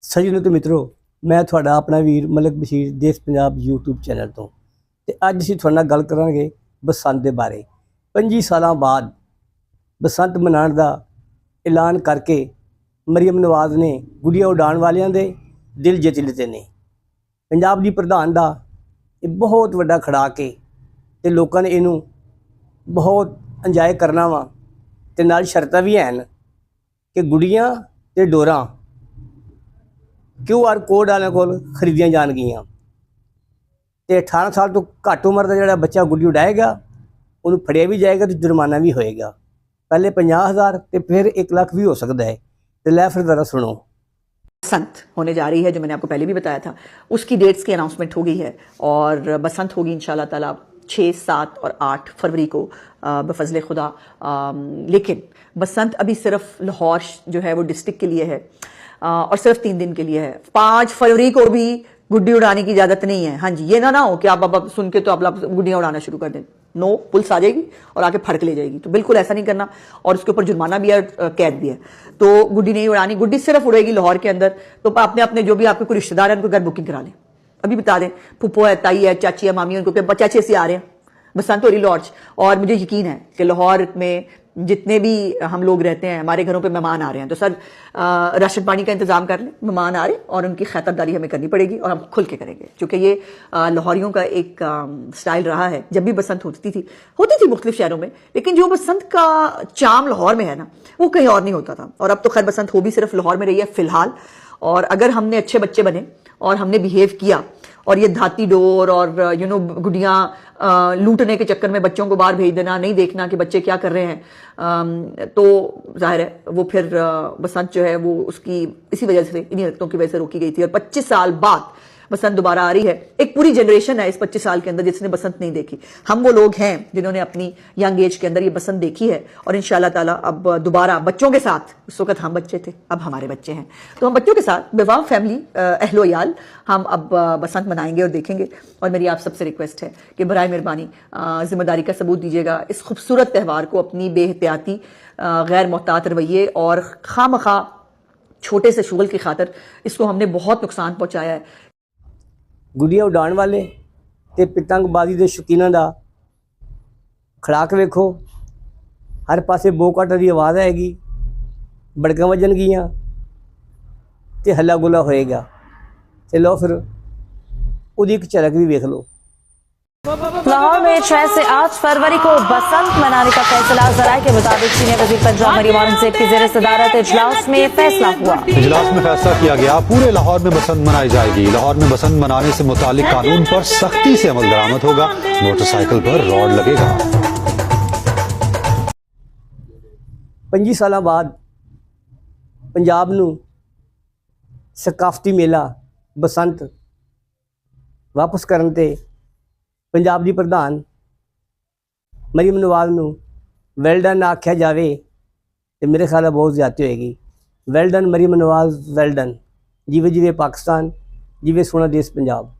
सज्जनों तो मित्रों, मैं थोड़ा अपना वीर मलिक बशीर देश पंजाब यूट्यूब चैनल तो अज असीं तुहाडे नाल गल करांगे बसंत के बारे। 25 साल बाद बसंत मनाने का ऐलान करके मरियम नवाज ने गुड़िया उड़ाण वालियां दे दिल जित लिते ने। पंजाब की प्रधान का ये बहुत वड्डा खड़ा के ते लोगों ने इनू बहुत इंजॉय करना वा ते नाल शर्तां भी हैं कि गुड़ियां ते डोरां QR कोड वाले को खरीदियां जाणगियां ते 18 साल तो घट उम्र का जो बच्चा गुड्डी उड़ाएगा उन्होंने फड़िया भी जाएगा तो जुर्माना भी होएगा। पहले 50,000 तो फिर 1 लाख भी हो सकता है। तो लै फिर ज़रा सुनो। बसंत होने जा रही है, जो मैंने आपको पहले भी बताया था, उसकी डेट्स की अनाउंसमेंट हो गई है और बसंत होगी इंशाल्लाह ताला 6, 7 और 8 फरवरी को बफजले खुदा। लेकिन बसंत अभी सिर्फ लाहौर जो है वो डिस्ट्रिक्ट के लिए है और सिर्फ 3 दिन के लिए है। 5 फरवरी को भी गुड्डी उड़ाने की इजाजत नहीं है। हाँ जी, ये ना हो कि आप अब सुन के तो आप गुड्डियां उड़ाना शुरू कर दें। नो, पुलिस आ जाएगी और आके फड़क ले जाएगी। तो बिल्कुल ऐसा नहीं करना और उसके ऊपर जुर्माना भी है, कैद भी है। तो गुड्डी नहीं उड़ानी, गुड्डी सिर्फ उड़ेगी लाहौर के अंदर। तो अपने जो भी आपके कोई रिश्तेदार है उनको घर बुकिंग करा लें। अभी बता दें, फुप्पो है, ताई है, चाची है, मामी है, उनको चाचे से आ रहे हैं, बसंत हो रही लाहौर। और मुझे यकीन है कि लाहौर में जितने भी हम लोग रहते हैं, हमारे घरों पे मेहमान आ रहे हैं, तो सर राशन पानी का इंतजाम कर लें। मेहमान आ रहे हैं और उनकी खैरदारी हमें करनी पड़ेगी और हम खुल के करेंगे, क्योंकि ये लाहौरियों का एक स्टाइल रहा है। जब भी बसंत होती थी मुख्तलिफ शहरों में, लेकिन जो बसंत का चाम लाहौर में है ना, वो कहीं और नहीं होता था। और अब तो खैर बसंत हो भी सिर्फ लाहौर में रही है फिलहाल। और अगर हमने अच्छे बच्चे बने और हमने बिहेव किया और ये धाती डोर और गुड़ियाँ लूटने के चक्कर में बच्चों को बाहर भेज देना, नहीं देखना कि बच्चे क्या कर रहे हैं, तो जाहिर है वो फिर बसंत जो है वो उसकी इसी वजह से, इन्हीं हरकतों की वजह से रोकी गई थी। और 25 साल बाद बसंत दोबारा आ रही है। एक पूरी जनरेशन है इस 25 साल के अंदर जिसने बसंत नहीं देखी। हम वो लोग हैं जिन्होंने अपनी यंग एज के अंदर ये बसंत देखी है और इंशाल्लाह ताला अब दोबारा बच्चों के साथ, उस वक्त हम बच्चे थे, अब हमारे बच्चे हैं, तो हम बच्चों के साथ बेवाम फैमिली अहलो याल हम अब बसंत मनाएंगे और देखेंगे। और मेरी आप सबसे रिक्वेस्ट है कि बराए मेहरबानी जिम्मेदारी का सबूत दीजिएगा। इस खूबसूरत त्यौहार को अपनी बेहतियाती, गैर मोहतात रवैये और खामखा छोटे से शुगल की खातर इसको हमने बहुत नुकसान पहुंचाया है। गुड़िया उड़ाण वाले ते पतंगबाजी के शौकीनों का खड़ाक वेखो। हर पासे बोकाटा की आवाज़ आएगी, बड़कां वजनगियां ते हल्ला गुला होएगा। चलो फिर उहदी एक झलक भी वेख लो। लाहौर में 6 से 8 फरवरी को बसंत मनाने का फैसला। जराये के मुताबिक सीनियर वजीर पंजाब मरियम औरंगजेब की जेर सदारत इजलास में फैसला हुआ। इजलास में फैसला किया गया, पूरे लाहौर में बसंत मनाई जाएगी। लाहौर में बसंत मनाने से मुतालिक कानून पर सख्ती से अमल दरामद होगा। मोटरसाइकिल पर रॉड लगेगा। 25 साल बाद पंजाब नूं सकाफती मेला बसंत वापस करन ते पंजाब की प्रधान मरियम नवाज नूं वेल डन आख्या जाए तो मेरे ख्याल बहुत ज़्यादा होएगी। Well done Maryam Nawaz, well done. जीवे जीवे पाकिस्तान, जीवे सोना देश पंजाब।